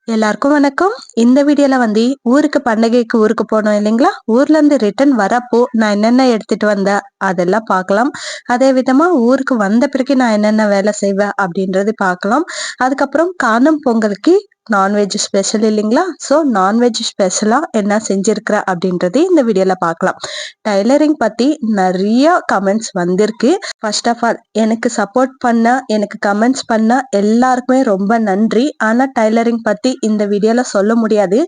எல்லாருக்கும் வணக்கம். இந்த வீடியோல ஊருக்கு பண்டிகைக்கு ஊருக்கு போனோம் இல்லைங்களா? ஊர்ல இருந்து ரிட்டர்ன் வரப்போ நான் என்னென்ன எடுத்துட்டு வந்தேன் அதெல்லாம் பார்க்கலாம். அதே விதமா ஊருக்கு வந்த பிறகு நான் என்னென்ன வேலை செய்வேன் அப்படின்றது பார்க்கலாம். அதுக்கப்புறம் காணும் பொங்கலுக்கு நான்வெஜ் ஸ்பெஷல் இல்லைங்களா? ஸோ நான்வெஜ் ஸ்பெஷலா என்ன செஞ்சிருக்கிறேன் அப்படின்றது இந்த வீடியோல பார்க்கலாம். டைலரிங் பத்தி நிறைய கமெண்ட்ஸ் வந்திருக்கு. ஃபர்ஸ்ட் ஆஃப் ஆல் எனக்கு சப்போர்ட் பண்ண, எனக்கு கமெண்ட்ஸ் பண்ண எல்லாருக்குமே ரொம்ப நன்றி. ஆனா டைலரிங் பத்தி இந்த வீடியோல சொல்ல முடியாது.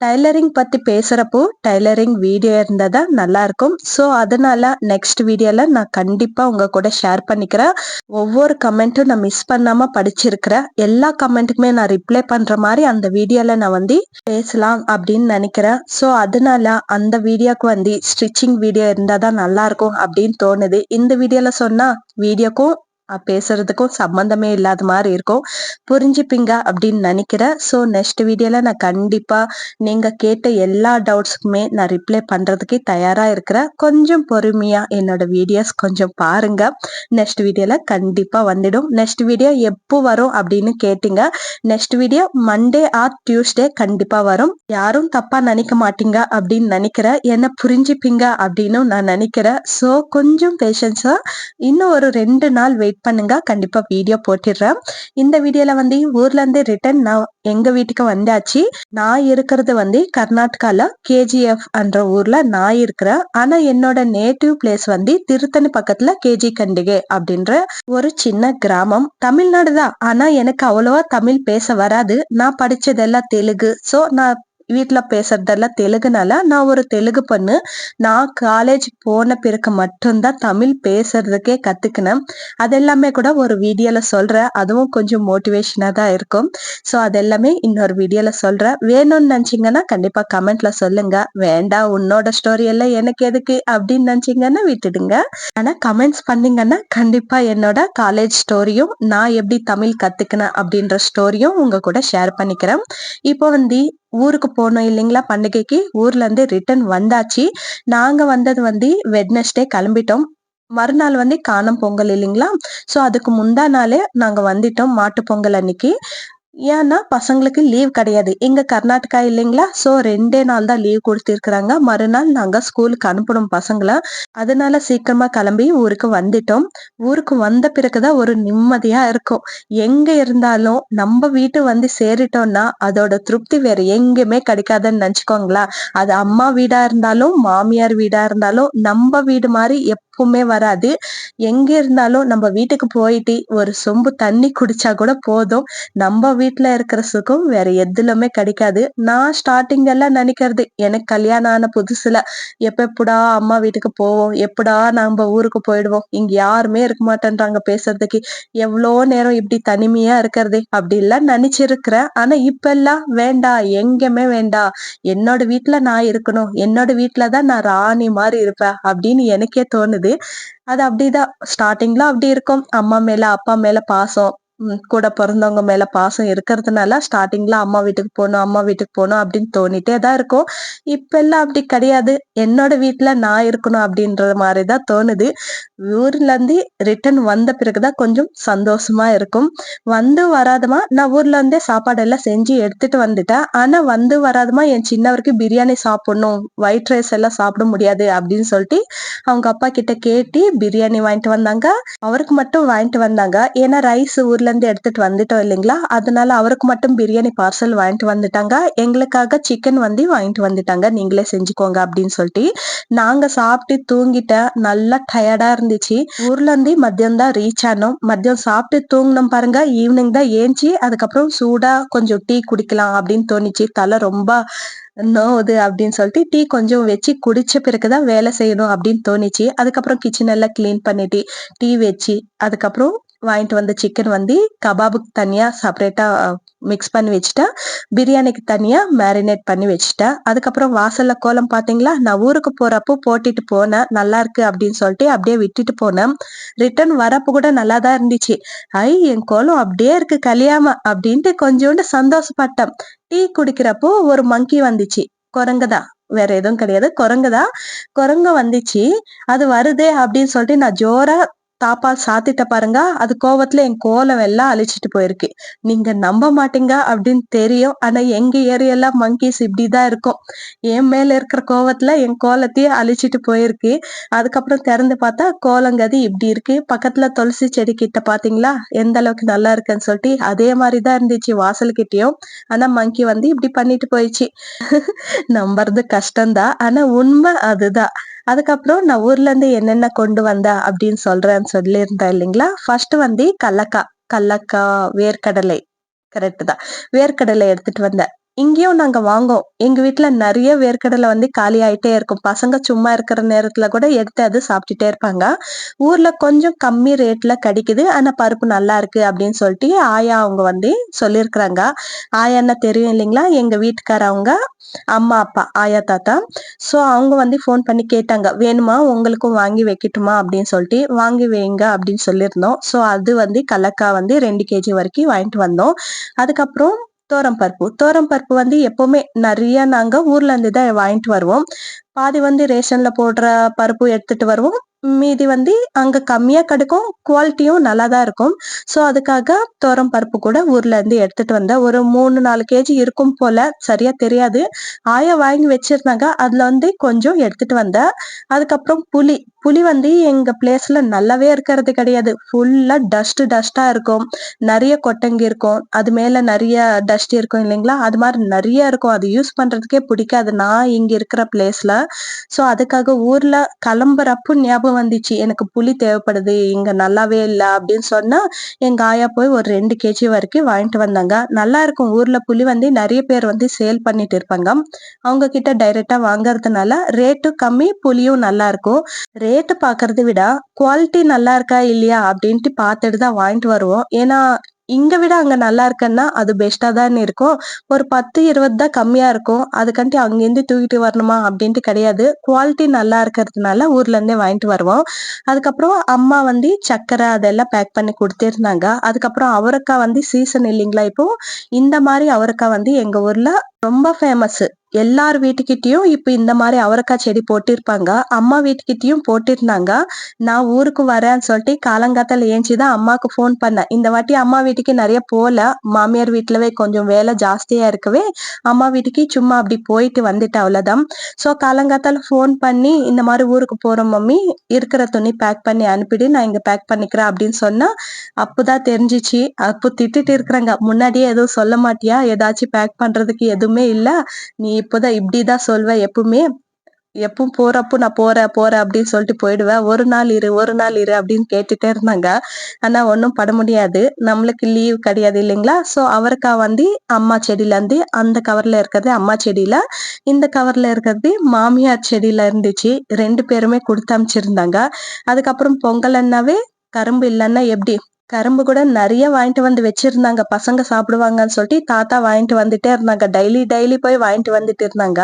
டைலரிங் பத்தி பேசுறப்போ டைலரிங் வீடியோ இருந்தா தான் நல்லா இருக்கும். ஸோ அதனால நெக்ஸ்ட் வீடியோல நான் கண்டிப்பா உங்க கூட ஷேர் பண்ணிக்கிறேன். ஒவ்வொரு கமெண்ட்டும் நான் மிஸ் பண்ணாம படிச்சிருக்கிறேன். எல்லா கமெண்ட்டுக்குமே நான் ரிப்ளை பண்ற மாதிரி அந்த வீடியோல நான் பேசலாம் அப்படின்னு நினைக்கிறேன். ஸோ அதனால அந்த வீடியோக்கு ஸ்டிச்சிங் வீடியோ இருந்தா தான் நல்லா இருக்கும் அப்படின்னு தோணுது. இந்த வீடியோல சொன்னா வீடியோக்கும் பேசுறதுக்கும் சம்பந்தமே இல்லாத மாதிரி இருக்கும். புரிஞ்சுப்பீங்க அப்படின்னு நினைக்கிறேன். ஸோ நெக்ஸ்ட் வீடியோல நான் கண்டிப்பா நீங்க கேட்ட எல்லா டவுட்ஸ்க்குமே நான் ரிப்ளை பண்றதுக்கு தயாரா இருக்கிறேன். கொஞ்சம் பொறுமையா என்னோட வீடியோஸ் கொஞ்சம் பாருங்க. நெக்ஸ்ட் வீடியோல கண்டிப்பா வந்துடும். நெக்ஸ்ட் வீடியோ எப்போ வரும் அப்படின்னு கேட்டீங்க. Next video Monday R Tuesday கண்டிப்பா வரும். யாரும் தப்பா நினைக்க மாட்டீங்க அப்படின்னு நினைக்கிறேன். என்ன புரிஞ்சுப்பீங்க அப்படின்னு நான் நினைக்கிறேன். ஸோ கொஞ்சம் பேஷன்ஸா இன்னும் ஒரு 2 நாள் வெயிட் பண்ணுங்க. கண்டிப்பா வீடியோ போட்டுடுறேன். இந்த வீடியோல ஊர்ல இருந்து ரிட்டர்ன் நான் எங்க வீட்டுக்கு வந்தாச்சு. நான் இருக்கிறது கர்நாடகால கேஜிஎஃப் என்ற ஊர்ல நான் இருக்கிறேன். ஆனா என்னோட நேட்டிவ் பிளேஸ் திருத்தணி பக்கத்துல கேஜி கண்டிகை அப்படின்ற ஒரு சின்ன கிராமம். தமிழ்நாடு தான். ஆனா எனக்கு அவ்வளவா தமிழ் பேச வராது. நான் படிச்சதெல்லாம் தெலுங்கு. ஸோ நான் வீட்டுல பேசுறதெல்லாம் தெலுங்குனால நான் ஒரு தெலுங்கு பொண்ணு. நான் காலேஜ் போன பிறகு மட்டும்தான் தமிழ் பேசுறதுக்கே கத்துக்கினேன். அதெல்லாமே கூட ஒரு வீடியோல சொல்றேன். அதுவும் கொஞ்சம் மோட்டிவேஷனா தான் இருக்கும். ஸோ அதெல்லாமே இன்னொரு வீடியோல சொல்றேன். வேணும்னு நினைச்சீங்கன்னா கண்டிப்பா கமெண்ட்ல சொல்லுங்க. வேண்டாம் உன்னோட ஸ்டோரி எல்லாம் எனக்கு எதுக்கு அப்படின்னு நினைச்சீங்கன்னா விட்டுடுங்க. ஆனா கமெண்ட்ஸ் பண்ணீங்கன்னா கண்டிப்பா என்னோட காலேஜ் ஸ்டோரியும் நான் எப்படி தமிழ் கத்துக்கினேன் அப்படின்ற ஸ்டோரியும் உங்க கூட ஷேர் பண்ணிக்கிறேன். இப்போ ஊருக்கு போனோம் இல்லைங்களா பண்டிகைக்கு? ஊர்ல இருந்து ரிட்டர்ன் வந்தாச்சு. நாங்க வந்தது வெட்னஸ்டே கிளம்பிட்டோம். மறுநாள் காணும் பொங்கல் இல்லைங்களா? ஸோ அதுக்கு முந்தா நாளே நாங்க வந்துட்டோம் மாட்டு பொங்கல் அன்னைக்கு. ஏன்னா பசங்களுக்கு லீவ் கிடையாது. எங்க கர்நாடகா இல்லைங்களா? ஸோ 2 நாள் தான் லீவ் கொடுத்திருக்கிறாங்க. மறுநாள் நாங்க ஸ்கூலுக்கு அனுப்பணும் பசங்கள. அதனால சீக்கிரமா கிளம்பி ஊருக்கு வந்துட்டோம். ஊருக்கு வந்த பிறகுதான் ஒரு நிம்மதியா இருக்கும். எங்க இருந்தாலும் நம்ம வீட்டு சேரிட்டோம்னா அதோட திருப்தி வேற எங்கேயுமே கிடைக்காதுன்னு நினைச்சுக்கோங்களா. அது அம்மா வீடா இருந்தாலும் மாமியார் வீடா இருந்தாலும் நம்ம வீடு மாதிரி எப்பவுமே வராது. எங்க இருந்தாலும் நம்ம வீட்டுக்கு போயிட்டு ஒரு சொம்பு தண்ணி குடிச்சா கூட போதும். நம்ம வீட்டுல இருக்கிற சுகம் வேற எதுலுமே கிடைக்காது. நான் ஸ்டார்டிங் எல்லாம் நினைக்கிறது எனக்கு கல்யாணம் ஆன புதுசுல எப்படா அம்மா வீட்டுக்கு போவோம், எப்படா நம்ம ஊருக்கு போயிடுவோம், இங்க யாருமே இருக்க மாட்டேன்றாங்க பேசுறதுக்கு, எவ்வளோ நேரம் இப்படி தனிமையா இருக்கிறது அப்படி எல்லாம் நினைச்சிருக்கிறேன். ஆனா இப்ப எல்லாம் வேண்டாம், எங்கேயுமே வேண்டாம், என்னோட வீட்டுல நான் இருக்கணும், என்னோட வீட்டுலதான் நான் ராணி மாதிரி இருப்பேன் அப்படின்னு எனக்கே தோணுது. அது அப்படிதான் ஸ்டார்டிங்ல அப்படி இருக்கும். அம்மா மேல அப்பா மேல பாசம், கூட பிறந்தவங்க மேல பாசம் இருக்கிறதுனால ஸ்டார்டிங்ல அம்மா வீட்டுக்கு போகணும் அம்மா வீட்டுக்கு போகணும் அப்படின்னு தோணிட்டே தான் இருக்கும். இப்ப எல்லாம் அப்படி கிடையாது. என்னோட வீட்டுல நான் இருக்கணும் அப்படின்ற மாதிரிதான் தோணுது. ஊர்ல இருந்து ரிட்டர்ன் வந்த பிறகுதான் கொஞ்சம் சந்தோஷமா இருக்கும். வராதமா நான் ஊர்ல இருந்தே சாப்பாடு எல்லாம் செஞ்சு எடுத்துட்டு வந்துட்டேன். ஆனா வராதமா என் சின்னவருக்கு பிரியாணி சாப்பிடணும், ஒயிட் ரைஸ் எல்லாம் சாப்பிட முடியாது அப்படின்னு சொல்லிட்டு அவங்க அப்பா கிட்ட கேட்டு பிரியாணி வாங்கிட்டு வந்தாங்க. அவருக்கு மட்டும் வாங்கிட்டு வந்தாங்க. ஏன்னா ரைஸ் ஊர்ல இருந்து எடுத்துட்டு வந்துட்டோம் இல்லைங்களா, அதனால அவருக்கு மட்டும் பிரியாணி பார்சல் வாங்கிட்டு வந்துட்டாங்க. எங்களுக்காக சிக்கன் வாங்கிட்டு வந்துட்டாங்க. நீங்களே செஞ்சுக்கோங்க அப்படின்னு சொல்லிட்டு நாங்க சாப்பிட்டு தூங்கிட்டேன். நல்லா டயர்டா இருந்துச்சு. ஊர்ல இருந்து மதியம் தான் ரீச் ஆனோம். மதியம் சாப்பிட்டு தூங்கினோம் பாருங்க. ஈவினிங் தான் ஏஞ்சி அதுக்கப்புறம் சூடா கொஞ்சம் டீ குடிக்கலாம் அப்படின்னு தோணுச்சு. தலை ரொம்ப நோவுது அப்படின்னு சொல்லிட்டு டீ கொஞ்சம் வச்சு குடிச்ச பிறகுதான் வேலை செய்யணும் அப்படின்னு தோணுச்சு. அதுக்கப்புறம் கிச்சன் எல்லாம் கிளீன் பண்ணிட்டு டீ வச்சு அதுக்கப்புறம் வாங்கிட்டு வந்த சிக்கன் கபாபுக்கு தனியா செப்பரேட்டா மிக்ஸ் பண்ணி வச்சுட்டேன். பிரியாணிக்கு தனியா மேரினேட் பண்ணி வச்சுட்டேன். அதுக்கப்புறம் வாசல்ல கோலம் பாத்தீங்களா, நான் ஊருக்கு போறப்போ போட்டுட்டு போனேன். நல்லா இருக்கு அப்படின்னு சொல்லிட்டு அப்படியே விட்டுட்டு போனேன். ரிட்டர்ன் வரப்போ கூட நல்லா தான் இருந்துச்சு. என் கோலம் அப்படியே இருக்கு கலியாம அப்படின்ட்டு கொஞ்சோண்டு சந்தோஷப்பட்டேன். டீ குடிக்கிறப்போ ஒரு மங்கி வந்துச்சு. குரங்குதான், வேற எதுவும் கிடையாது, குரங்குதான். குரங்கு வந்துச்சு. அது வருதே அப்படின்னு சொல்லிட்டு நான் ஜோரா தாப்பால் சாத்திட்ட பாருங்க, அது கோவத்துல என் கோலம் எல்லாம் அழிச்சிட்டு போயிருக்கு. நீங்க நம்ப மாட்டீங்க அப்படின்னு தெரியும். ஆனா எங்க ஏரியால மங்கீஸ் இப்படிதான் இருக்கும். என் மேல இருக்கிற கோவத்துல என் கோலத்தையே அழிச்சிட்டு போயிருக்கு. அதுக்கப்புறம் திறந்து பார்த்தா கோலங்கதி இப்படி இருக்கு. பக்கத்துல துளசி செடி கிட்ட பாத்தீங்களா எந்த அளவுக்கு நல்லா இருக்குன்னு சொல்லிட்டு, அதே மாதிரிதான் இருந்துச்சு வாசல்கிட்டயும். ஆனா மங்கி வந்து இப்படி பண்ணிட்டு போயிடுச்சு. நம்புறது கஷ்டம்தான். ஆனா உண்மை அதுதான். அதுக்கப்புறம் நான் ஊர்ல இருந்து என்னென்ன கொண்டு வந்தேன் அப்படின்னு சொல்றேன்னு சொல்லியிருந்தேன் இல்லைங்களா? ஃபர்ஸ்ட் வந்து கல்லக்கா, வேர்க்கடலை. கரெக்ட் தான். வேர்க்கடலை எடுத்துட்டு வந்தேன். இங்கேயும் நாங்க வாங்குவோம். எங்க வீட்ல நெறைய வேர்க்கடலை வந்து காலி ஆயிட்டே இருக்கும். பசங்க சும்மா இருக்கிற நேரத்துல கூட எடுத்து அது சாப்பிட்டுட்டே இருப்பாங்க. ஊர்ல கொஞ்சம் கம்மி ரேட்ல கிடைக்குது. ஆனா பருப்பு நல்லா இருக்கு அப்படின்னு சொல்லிட்டு ஆயா அவங்க வந்து சொல்லியிருக்கிறாங்க. ஆயான்னா தெரியும் இல்லைங்களா? எங்க வீட்டுக்காரவங்க அம்மா, அப்பா, ஆயா, தாத்தா. சோ அவங்க வந்து ஃபோன் பண்ணி கேட்டாங்க. "வேணுமா? உங்களுக்கும் வாங்கி வைக்கட்டுமா?" அப்படின்னு சொல்லிட்டு, "வாங்கி வைங்க" அப்படின்னு சொல்லியிருந்தோம். சோ அது வந்து கல்லக்கா வந்து 2 கேஜி வரைக்கும் வாங்கிட்டு வந்தோம். அதுக்கப்புறம் துவரம் பருப்பு வந்து எப்பவுமே நெறைய நாங்க ஊர்ல இருந்து தான் வாங்கிட்டு வருவோம். பாதி வந்து ரேஷன்ல போடுற பருப்பு எடுத்துட்டு வருவோம். மீதி வந்து அங்க கம்மியா கிடைக்கும். குவாலிட்டியும் நல்லா தான் இருக்கும். சோ அதுக்காக துவரம் பருப்பு கூட ஊர்ல இருந்து எடுத்துட்டு வந்தேன். ஒரு 3, 4 கேஜி இருக்கும் போல. சரியா தெரியாது. ஆயா வாங்கி வச்சிருந்தாங்க. அதுல வந்து கொஞ்சம் எடுத்துட்டு வந்தேன். அதுக்கப்புறம் புளி வந்து எங்க பிளேஸ்ல நல்லாவே இருக்கிறது கிடையாது. ஃபுல்லா டஸ்ட்டா இருக்கும். நெறைய கொட்டங்கி இருக்கும். அது மேல நெறைய டஸ்ட் இருக்கும் இல்லைங்களா? அது மாரி நெறைய இருக்கும். அது யூஸ் பண்றதுக்கே பிடிக்காது. நான் இங்க இருக்கிற பிளேஸ்ல. சோ அதுக்காக ஊர்ல கிளம்புறப்போ ஞாபகம் வந்துச்சு. எனக்கு புளி தேவைப்படுது. இங்க நல்லாவே இல்ல அப்படின்னு சொன்னா, எங்க ஆயா போய் ஒரு 2 கேஜி வரைக்கும் வாங்கிட்டு வந்தாங்க. நல்லா இருக்கும். ஊர்ல புளி வந்து நெறைய பேர் வந்து சேல் பண்ணிட்டு இருப்பாங்க. அவங்க கிட்ட டைரக்ட்டா வாங்குறதுனால ரேட்டும் கம்மி, புளியும் நல்லா இருக்கும். ரேட் பாக்குறத விட குவாலிட்டி நல்லா இருக்கா இல்லையா அப்படின்ட்டு பார்த்துட்டு தான் வாங்கிட்டு வருவோம். ஏன்னா இங்க விட அங்க நல்லா இருக்குன்னா அது பெஸ்ட்டா தானே இருக்கும். ஒரு 10, 20 தான் கம்மியா இருக்கும். அதுக்காண்டி அங்கேருந்து தூக்கிட்டு வரணுமா அப்படின்ட்டு கிடையாது. குவாலிட்டி நல்லா இருக்கிறதுனால ஊர்ல இருந்தே வாங்கிட்டு வருவோம். அதுக்கப்புறம் அம்மா வந்து சர்க்கரை அதெல்லாம் பேக் பண்ணி குடுத்திருந்தாங்க. அதுக்கப்புறம் அவரைக்காய் வந்து சீசன் இல்லைங்களா இப்போ. இந்த மாரி அவரைக்காய் வந்து எங்க ஊர்ல ரொம்ப ஃபேமஸ். எல்லார் வீட்டுக்கிட்டயும் இப்ப இந்த மாரி அவரைக்காய் செடி போட்டிருப்பாங்க. அம்மா வீட்டுக்கிட்டயும் போட்டிருந்தாங்க. நான் ஊருக்கு வரேன்னு சொல்லிட்டு காலங்காத்தால ஏஞ்சி தான் அம்மாக்கு ஃபோன் பண்ணேன். இந்த வாட்டி அம்மா வீட்டுக்கு நெறைய போல. மாமியார் வீட்லவே கொஞ்சம் வேலை ஜாஸ்தியா இருக்கவே, அம்மா வீட்டுக்கு சும்மா அப்படி போயிட்டு வந்துட்டேன் அவ்வளோதான். சோ காலங்காத்தால ஃபோன் பண்ணி, "இந்த மாரி ஊருக்கு போறோம் மம்மி. இருக்கிற துணி பேக் பண்ணி அனுப்பிடு. நான் இங்க பேக் பண்ணிக்கிறேன்" அப்படின்னு சொன்னா, அப்பதான் தெரிஞ்சுச்சு. அப்போ திட்டிட்டு இருக்கிறாங்க. "முன்னாடியே எதுவும் சொல்ல மாட்டியா? ஏதாச்சும் பேக் பண்றதுக்கு எதுவுமே இல்ல. நீ இப்பதான் இப்படிதான் சொல்வ எப்பவுமே. எப்பவும் போறப்போ நான் போறேன் அப்படின்னு சொல்லிட்டு போயிடுவேன். ஒரு நாள் இரு அப்படின்னு கேட்டுட்டே இருந்தாங்க. ஆனா ஒண்ணும் பண்ண முடியாது. நம்மளுக்கு லீவ் கிடையாது இல்லைங்களா? சோ அவரைக்காய் வந்து அம்மா செடியில இருந்து அந்த கவர்ல இருக்கிறது அம்மா செடியில, இந்த கவர்ல இருக்கிறது மாமியார் செடியில இருந்துச்சு. 2 பேருமே குடுத்து அனுப்பிச்சிருந்தாங்க. அதுக்கப்புறம் பொங்கல்னாவே கரும்பு இல்லன்னா எப்படி? கரும்பு கூட நெறைய வாங்கிட்டு வந்து வச்சிருந்தாங்க. பசங்க சாப்பிடுவாங்கன்னு சொல்லிட்டு தாத்தா வாங்கிட்டு வந்துட்டே இருந்தாங்க. டெய்லி போய் வாங்கிட்டு வந்துட்டு இருந்தாங்க.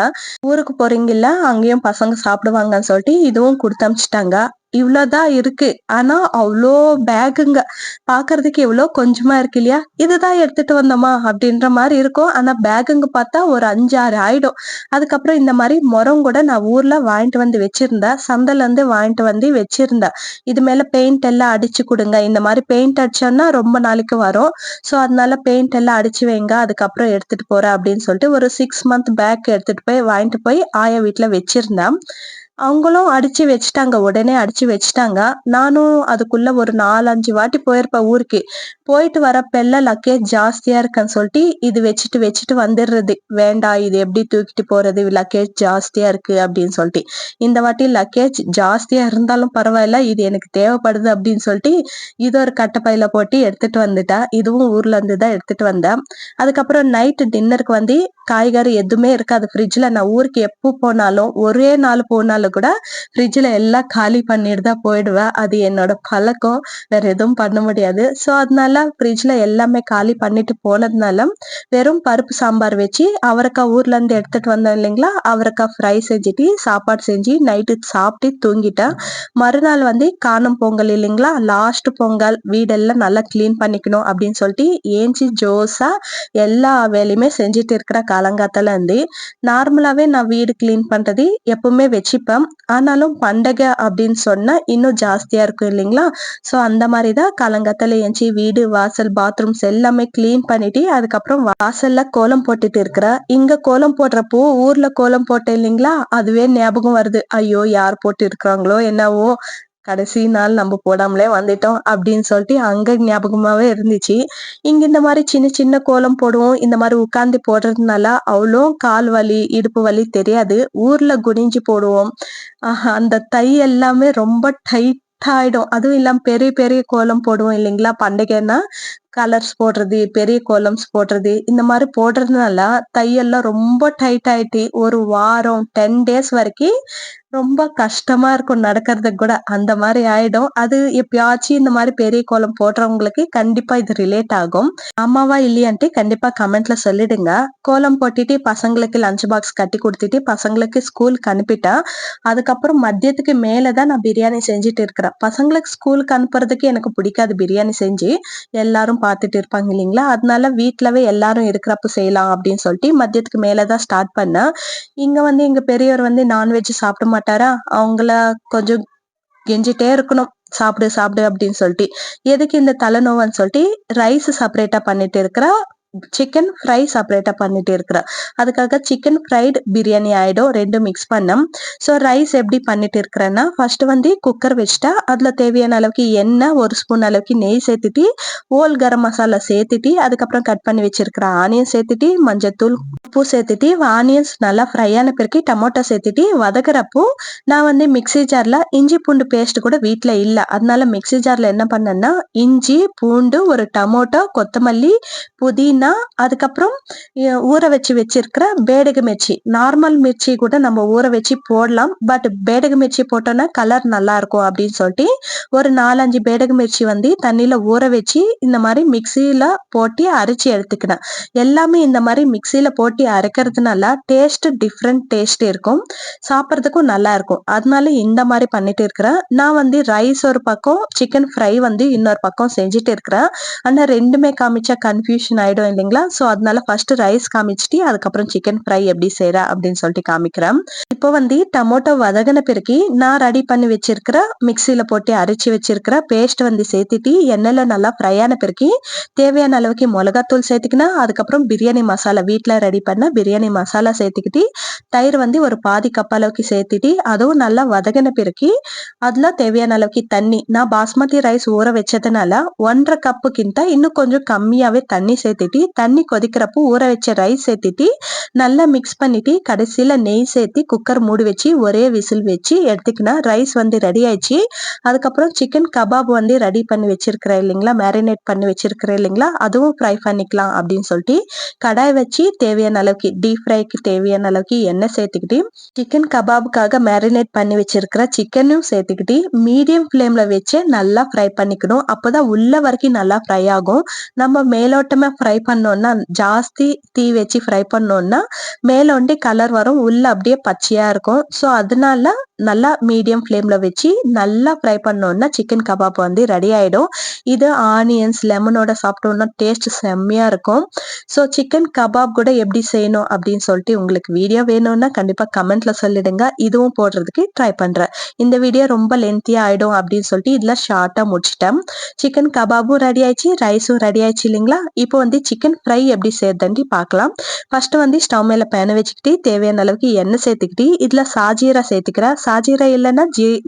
ஊருக்கு போறீங்கல்ல, அங்கேயும் பசங்க சாப்பிடுவாங்கன்னு சொல்லிட்டு இதுவும் குடுத்து அனுப்பிச்சுட்டாங்க. இவ்ளோதான் இருக்கு. ஆனா அவ்ளோ பேக்குங்க. பாக்குறதுக்கு எவ்ளோ கொஞ்சமா இருக்கு இல்லையா? இதுதான் எடுத்துட்டு வந்தோமா? அப்படின்ற மாரி இருக்கும். ஆனா பேக்குங்க பார்த்தா ஒரு 5, 6 ஆயிடும். அதுக்கப்புறம் இந்த மாரி மொரம் கூட நான் ஊர்ல வாங்கிட்டு வந்து வச்சிருந்தேன். சந்தையில இருந்து வாங்கிட்டு வந்து வச்சிருந்தேன். இது மேல பெயிண்ட் எல்லாம் அடிச்சு குடுங்க. இந்த மாரி பெயிண்ட் அடிச்சோம்னா ரொம்ப நாளைக்கு வரும். சோ அதனால பெயிண்ட் எல்லாம் அடிச்சு வைங்க. அதுக்கப்புறம் எடுத்துட்டு போறேன் அப்படின்னு சொல்லிட்டு ஒரு 6 மந்த் பேக் எடுத்துட்டு போய் வாங்கிட்டு போய் ஆயா வீட்ல வச்சிருந்தேன். அவங்களும் அடிச்சு வச்சுட்டாங்க. உடனே அடிச்சு வச்சுட்டாங்க. நானும் அதுக்குள்ள ஒரு 4, 5 வாட்டி போயிருப்பேன் ஊருக்கு. போயிட்டு வரப்பெல்லாம் லக்கேஜ் ஜாஸ்தியா இருக்குன்னு சொல்லிட்டு இது வச்சுட்டு வந்துடுறது. வேண்டாம் இது எப்படி தூக்கிட்டு போறது? லக்கேஜ் ஜாஸ்தியா இருக்கு அப்படின்னு சொல்லிட்டு. இந்த வாட்டி லக்கேஜ் ஜாஸ்தியா இருந்தாலும் பரவாயில்ல. இது எனக்கு தேவைப்படுது அப்படின்னு சொல்லிட்டு இது ஒரு கட்டப்பையில போட்டு எடுத்துட்டு வந்துட்டேன். இதுவும் ஊர்ல இருந்து தான் எடுத்துட்டு வந்தேன். அதுக்கப்புறம் நைட் டின்னருக்கு வந்து காய்கறி எதுவுமே இருக்காது ஃப்ரிட்ஜ்ல. நான் ஊருக்கு எப்போ போனாலும் ஒரே நாள் போனாலும் கூட ஃப்ரிட்ஜ்ல எல்லாம் காலி பண்ணிட்டு தான் போயிடுவேன். அது என்னோட பழக்கம். வேற எதுவும் பண்ண முடியாது. சோ அதனால ஃப்ரிட்ஜ்ல எல்லாமே காலி பண்ணிட்டு போனதுனால வெறும் பருப்பு சாம்பார் வச்சு அவரைக்காய் ஊர்ல இருந்து எடுத்துட்டு வந்தோம் இல்லைங்களா? அவரைக்காய் ஃப்ரை செஞ்சுட்டு சாப்பாடு செஞ்சு நைட்டு சாப்பிட்டு தூங்கிட்டேன். மறுநாள் வந்து காணும் பொங்கல் இல்லைங்களா? லாஸ்ட் பொங்கல் வீடெல்லாம் நல்லா கிளீன் பண்ணிக்கணும் அப்படின்னு சொல்லிட்டு ஏஞ்சி ஜோஸா எல்லா வேலையுமே செஞ்சுட்டு இருக்கிற காலங்காத்தால இருந்து நார்மலாவே நான் வீடு கிளீன் பண்றது எப்பவுமே வச்சுப்பேன். தான். ஆனாலும் பண்டிகை அப்படின்னு சொன்னா இன்னும் ஜாஸ்தியா இருக்கும் இல்லைங்களா? ஸோ அந்த மாதிரி தான் காலங்காத்தால எந்திச்சு வீடு, வாசல், பாத்ரூம்ஸ் எல்லாமே கிளீன் பண்ணிட்டு, அதுக்கப்புறம் வாசல்ல கோலம் போட்டுட்டு இருக்கிறேன். இங்க கோலம் போடுறப்போ ஊர்ல கோலம் போட்டேன் இல்லைங்களா? அதுவே ஞாபகம் வருது. ஐயோ! யார் போட்டு இருக்கிறாங்களோ என்னவோ? கடைசி நாள் நம்ம போடாமலே வந்துட்டோம் அப்படின்னு சொல்லிட்டு அங்க ஞாபகமாவே இருந்துச்சு. இங்க இந்த மாதிரி சின்ன சின்ன கோலம் போடுவோம். இந்த மாதிரி உட்கார்ந்து போடுறதுனால அவ்வளோ கால் வலி, இடுப்பு வலி தெரியாது. ஊர்ல குனிஞ்சு போடுவோம். அந்த தை எல்லாமே ரொம்ப டைட் ஆயிடும். அதுவும் இல்லாம பெரிய பெரிய கோலம் போடுவோம் இல்லைங்களா? பண்டிகைன்னா கலர்ஸ் போடுறது, பெரிய கோலம்ஸ் போடுறது, இந்த மாதிரி போடுறதுனால தையெல்லாம் ரொம்ப டைட் ஆயிட்டு ஒரு வாரம் 10 டேஸ் வரைக்கும் ரொம்ப கஷ்டமா இருக்கும் நடக்கிறதுக்கு கூட. அந்த மாதிரி ஆயிடும். அது எப்பயாச்சும் இந்த மாதிரி பெரிய கோலம் போடுறவங்களுக்கு கண்டிப்பா இது ரிலேட் ஆகும். ஆமாவா இல்லையான்ட்டு கண்டிப்பா கமெண்ட்ல சொல்லிடுங்க. கோலம் போட்டுட்டு பசங்களுக்கு லஞ்ச் பாக்ஸ் கட்டி கொடுத்துட்டு பசங்களுக்கு ஸ்கூலுக்கு அனுப்பிட்டேன். அதுக்கப்புறம் மதியத்துக்கு மேலதான் நான் பிரியாணி செஞ்சுட்டு இருக்கிறேன். பசங்களுக்கு ஸ்கூலுக்கு அனுப்புறதுக்கு எனக்கு பிடிக்காது பிரியாணி செஞ்சு. எல்லாரும் பார்த்துட்டு இருப்பாங்க இல்லைங்களா? அதனால வீட்லவே எல்லாரும் இருக்கிறப்ப செய்யலாம் அப்படின்னு சொல்லிட்டு மதியத்துக்கு மேலதான் ஸ்டார்ட் பண்ணேன். இங்க வந்து எங்க பெரியவர் வந்து நான்வெஜ் சாப்பிட மாட்டாரா? அவங்கள கொஞ்சம் கெஞ்சிட்டே இருக்கணும். சாப்பிடு சாப்பிடு அப்படின்னு சொல்லிட்டு. எதுக்கு இந்த தலைநோவுன்னு சொல்லிட்டு ரைஸ் செப்பரேட்டா பண்ணிட்டு இருக்கிறா. சிக்கன் ஃப்ரை செப்பரேட்டா பண்ணிட்டு இருக்கிறேன். அதுக்காக சிக்கன் ஃப்ரைடு பிரியாணி ஆயிடும். 2 மிக்ஸ் பண்ணோம். ஸோ ரைஸ் எப்படி பண்ணிட்டு இருக்கிறேன்னா, ஃபர்ஸ்ட் வந்து குக்கர் வச்சுட்டா அதுல தேவையான அளவுக்கு எண்ணெய், 1 ஸ்பூன் அளவுக்கு நெய் சேர்த்துட்டு, ஓல் கரம் மசாலா சேர்த்துட்டு, அதுக்கப்புறம் கட் பண்ணி வச்சிருக்கிற ஆனியன் சேர்த்துட்டு, மஞ்சத்தூள், உப்பு சேர்த்துட்டு, ஆனியன்ஸ் நல்லா ஃப்ரை ஆன பிறகு டொமேட்டோ சேர்த்துட்டு வதக்குறப்போ நான் வந்து மிக்ஸி ஜார்ல இஞ்சி பூண்டு பேஸ்ட் கூட வீட்ல இல்ல. அதனால மிக்ஸி ஜார்ல என்ன பண்ணேன்னா, இஞ்சி, பூண்டு, ஒரு டொமேட்டோ, கொத்தமல்லி, புதினா, அதுக்கப்புறம் ஊற வச்சு வச்சிருக்கிற பேடகு மிர்ச்சி. நார்மல் மிர்ச்சி கூட நம்ம ஊற வச்சு போடலாம். பட் பேடகு மிர்ச்சி போட்டோம்னா கலர் நல்லா இருக்கும் அப்படின்னு சொல்லிட்டு ஒரு 4-5 பேடகு மிர்ச்சி வந்து தண்ணியில ஊற வச்சு இந்த மாதிரி மிக்ஸியில போட்டு அரைச்சி எடுத்துக்கினேன். எல்லாமே இந்த மாதிரி மிக்ஸியில போட்டு அரைக்கிறதுனால டேஸ்ட் டிஃப்ரெண்ட் டேஸ்ட் இருக்கும். சாப்பிட்றதுக்கும் நல்லா இருக்கும். அதனால இந்த மாதிரி பண்ணிட்டு இருக்கிறேன். நான் வந்து ரைஸ் ஒரு பக்கம், சிக்கன் ஃப்ரை வந்து இன்னொரு பக்கம் செஞ்சுட்டு இருக்கிறேன். ஆனா 2மே காமிச்சா கன்ஃபியூஷன் ஆயிடும் இல்லைங்களா? ஸோ அதனால ஃபர்ஸ்ட் ரைஸ் காமிச்சிட்டு அதுக்கப்புறம் சிக்கன் ஃப்ரை எப்படி செய்யற அப்படின்னு சொல்லிட்டு காமிக்கிறேன். இப்போ வந்து டொமேட்டோ வதங்கின பிறகு நான் ரெடி பண்ணி வச்சிருக்கிற மிக்ஸியில போட்டு அரைச்சி வச்சிருக்கிற பேஸ்ட் வந்து சேர்த்துட்டு எண்ணெயில நல்லா ஃப்ரை ஆன பிறகு தேவையான அளவுக்கு மிளகாத்தூள் சேர்த்துக்கினா, அதுக்கப்புறம் பிரியாணி மசாலா வீட்ல ரெடி பண்ண பிரியாணி மசாலா சேர்த்துக்கிட்டு, தயிர் வந்து ஒரு பாதி கப் அளவுக்கு சேர்த்துட்டு அதுவும் நல்லா வதங்கின பிறகு அதுல தேவையான அளவுக்கு தண்ணி, நான் பாஸ்மதி ரைஸ் ஊற வச்சதுனால 1.5 கப்புக்கிட்ட இன்னும் கொஞ்சம் கம்மியாவே தண்ணி சேர்த்துட்டு, தண்ணி கொதிக்கிறப்போ ஊற வச்ச ரைஸ் சேர்த்துட்டு நல்லா மிக்ஸ் பண்ணிட்டு கடைசியில நெய் சேர்த்து குக்கர் மூடி வச்சு ஒரே விசில் வச்சு எடுத்துக்கினா ரைஸ் வந்து ரெடி ஆயிடுச்சு. அதுக்கப்புறம் சிக்கன் கபாப் வந்து ரெடி பண்ணி வச்சிருக்கிறேன் இல்லைங்களா, மேரினேட் பண்ணி வச்சிருக்கிறேன் இல்லைங்களா, அதுவும் ஃப்ரை பண்ணிக்கலாம் அப்படின்னு சொல்லிட்டு கடாய் வச்சு தேவையான அளவுக்கு டீப் ஃப்ரைக்கு தேவையான அளவுக்கு எண்ணெய் சேர்த்துக்கிட்டு சிக்கன் கபாபுக்காக மேரினேட் பண்ணி வச்சிருக்கிற சிக்கனும் சேர்த்துக்கிட்டு மீடியம் ஃப்ளேம்ல வச்சு நல்லா ஃப்ரை பண்ணிக்கணும். அப்போதான் உள்ள வரைக்கும் நல்லா ஃப்ரை ஆகும். நம்ம மேலோட்டமா ஃப்ரை பண்ணோம்னா, ஜாஸ்தி தீ வச்சு ஃப்ரை பண்ணோம்னா மேலோண்டி கலர் வரும், உள்ள அப்படியே பச்சையா இருக்கும். ஸோ அதனால நல்லா மீடியம் ஃப்ளேம்ல வச்சு நல்லா ஃப்ரை பண்ணோம்னா சிக்கன் கபாப் வந்து ரெடி ஆயிடும். இது ஆனியன்ஸ் லெமனோட சாப்பிட்டோம்னா டேஸ்ட் செம்மையா இருக்கும். ஸோ சிக்கன் கபாப் கூட எப்படி செய்யணும் அப்படின்னு சொல்லிட்டு உங்களுக்கு வீடியோ வேணும்னா கண்டிப்பா கமெண்ட்ல சொல்லிடுங்க. இதுவும் போடுறதுக்கு ட்ரை பண்றேன். இந்த வீடியோ ரொம்ப லென்த்தியா ஆயிடும் அப்படின்னு சொல்லிட்டு இதுல ஷார்ட்டா முடிச்சிட்டேன். சிக்கன் கபாபும் ரெடி ஆயிடுச்சு, ரைஸும் ரெடி ஆயிடுச்சு இல்லைங்களா? இப்போ வந்து சிக்கன் ஃப்ரை எப்படி செய்யறதுன்னு பார்க்கலாம். ஃபர்ஸ்ட் வந்து ஸ்டவ் மேல பேனை வச்சுக்கிட்டு தேவையான அளவுக்கு எண்ணெய் சேர்த்துக்கிட்டு இதுல சாஜீரா சேர்த்துக்கிறேன். சாஜீரா இல்லைன்னா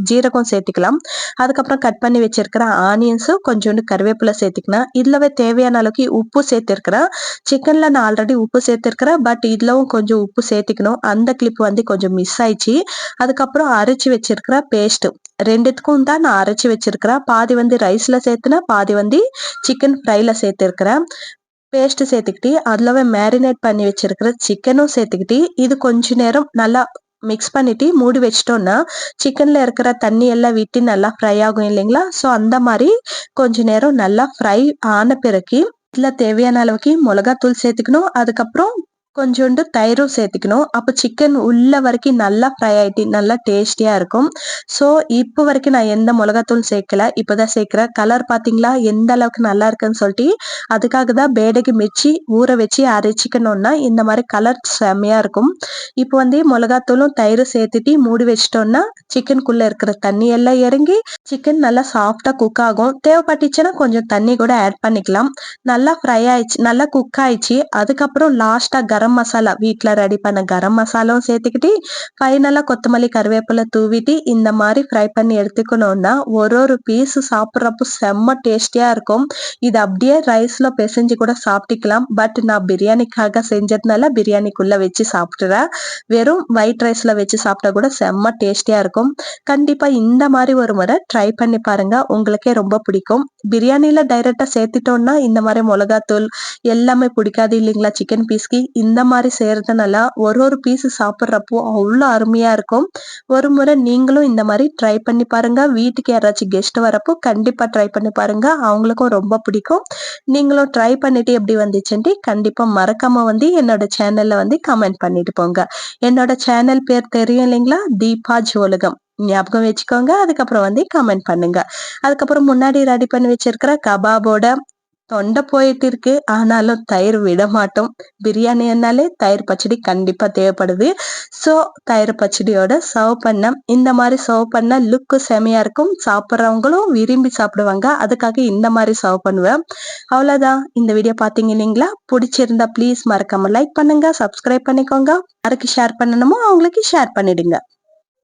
ஜீரகம் சேர்த்துக்கலாம். அதுக்கப்புறம் கட் பண்ணி வச்சிருக்கிற ஆனியன்ஸும் கொஞ்சோண்டு கருவேப்பிலை சேர்த்துக்கலாம். இதுலவே தேவையான அளவுக்கு உப்பு சேர்த்திருக்கிறேன். சிக்கன்ல நான் ஆல்ரெடி உப்பு சேர்த்திருக்கிறேன். பட் இதுலவும் கொஞ்சம் உப்பு சேர்த்துக்கணும். அந்த கிளிப் வந்து கொஞ்சம் மிஸ் ஆயிடுச்சு. அதுக்கப்புறம் அரைச்சி வச்சிருக்கிற பேஸ்ட் 2த்துக்கும் தான் நான் அரைச்சி வச்சிருக்கிறேன். பாதி வந்து ரைஸ்ல சேர்த்துனா, பாதி வந்து சிக்கன் ஃப்ரைல சேர்த்திருக்கிறேன். பேஸ்ட் சேர்த்துக்கிட்டு அதுலவே மேரினேட் பண்ணி வச்சிருக்கிற சிக்கனும் சேர்த்துக்கிட்டு இது கொஞ்ச நேரம் நல்லா மிக்ஸ் பண்ணிட்டு மூடி வச்சிட்டோம்னா சிக்கன்ல இருக்கிற தண்ணி எல்லாம் விட்டு நல்லா ஃப்ரை ஆகும் இல்லைங்களா? ஸோ அந்த மாதிரி கொஞ்ச நேரம் நல்லா ஃப்ரை ஆன பிறகு இதுல தேவையான அளவுக்கு மிளகாத்தூள் சேர்த்துக்கணும். அதுக்கப்புறம் கொஞ்சோண்டு தயிரும் சேர்த்துக்கணும். அப்போ சிக்கன் உள்ள வரைக்கும் நல்லா ஃப்ரை ஆயிட்டு நல்லா டேஸ்டியா இருக்கும். ஸோ இப்போ வரைக்கும் நான் எந்த மிளகாத்தூள் சேர்க்கல, இப்போதான் சேர்க்கிறேன். கலர் பாத்தீங்களா எந்த அளவுக்கு நல்லா இருக்குன்னு சொல்லிட்டு, அதுக்காக தான் பேடகு மிர்ச்சி ஊற வச்சு அரைச்சிக்கணும்னா இந்த மாதிரி கலர் செம்மையா இருக்கும். இப்போ வந்து மிளகாத்தூளும் தயிரும் சேர்த்துட்டு மூடி வச்சிட்டோம்னா சிக்கனுக்குள்ள இருக்கிற தண்ணி எல்லாம் இறங்கி சிக்கன் நல்லா சாஃப்டா குக் ஆகும். தேவைப்பட்டுச்சுன்னா கொஞ்சம் தண்ணி கூட ஆட் பண்ணிக்கலாம். நல்லா ஃப்ரை ஆயிடுச்சு, நல்லா குக் ஆயிடுச்சு. அதுக்கப்புறம் லாஸ்டா கரம் மசாலா வீட்ல ரெடி பண்ண கரம் மசாலாவும் சேர்த்துக்கிட்டு ஃபைனலா கொத்தமல்லி கருவேப்பிலை தூவிட்டு இந்த மாதிரி ஃப்ரை பண்ணி எடுத்துக்கணும்னா ஒரு ஒரு பீஸ் சாப்பிட்றப்போ செம்ம டேஸ்டியா இருக்கும். இது அப்படியே ரைஸ்ல பிசைஞ்சு கூட சாப்பிட்டுக்கலாம். பட் நான் பிரியாணிக்காக செஞ்சதுனால பிரியாணிக்குள்ள வச்சு சாப்பிட்டுறேன். வெறும் ஒயிட் ரைஸ்ல வச்சு சாப்பிட்டா கூட செம்ம டேஸ்டியா இருக்கும். கண்டிப்பா இந்த மாதிரி ஒரு முறை ட்ரை பண்ணி பாருங்க, உங்களுக்கே ரொம்ப பிடிக்கும். பிரியாணில டைரக்டா சேர்த்துட்டோம்னா இந்த மாதிரி மிளகாத்தூள் எல்லாமே பிடிக்காது இல்லைங்களா சிக்கன் பீஸ்க்கு. இந்த மாதிரி செய்யறதுனால ஒரு ஒரு பீஸ் சாப்பிட்றப்போ அவ்வளோ அருமையா இருக்கும். ஒரு முறை நீங்களும் இந்த மாதிரி ட்ரை பண்ணி பாருங்க. வீட்டுக்கு யாராச்சும் கெஸ்ட் வரப்போ கண்டிப்பா ட்ரை பண்ணி பாருங்க, அவங்களுக்கும் ரொம்ப பிடிக்கும். நீங்களும் ட்ரை பண்ணிட்டு எப்படி வந்துச்சுன்ட்டு கண்டிப்பா மறக்காம வந்து என்னோட சேனல்ல வந்து கமெண்ட் பண்ணிட்டு போங்க. என்னோட சேனல் பேர் தெரியும் இல்லைங்களா, தீபா ஜோலகம். ஞாபகம் வச்சுக்கோங்க. அதுக்கப்புறம் வந்து கமெண்ட் பண்ணுங்க. அதுக்கப்புறம் முன்னாடி ரெடி பண்ணி வச்சிருக்கிற கபாபோட தொண்டை போயிட்டு இருக்கு, ஆனாலும் தயிர் விட மாட்டோம். பிரியாணினாலே தயிர் பச்சடி கண்டிப்பா தேவைப்படுது. ஸோ தயிர் பச்சடியோட சர்வ் பண்ண இந்த மாதிரி சர்வ் பண்ண லுக்கு செமையா இருக்கும். சாப்பிட்றவங்களும் விரும்பி சாப்பிடுவாங்க. அதுக்காக இந்த மாதிரி சர்வ் பண்ணுவேன். அவ்வளோதான். இந்த வீடியோ பார்த்தீங்க இல்லைங்களா, பிடிச்சிருந்தா ப்ளீஸ் மறக்காம லைக் பண்ணுங்க, சப்ஸ்கிரைப் பண்ணிக்கோங்க. யாருக்கு ஷேர் பண்ணணுமோ அவங்களுக்கு ஷேர் பண்ணிடுங்க.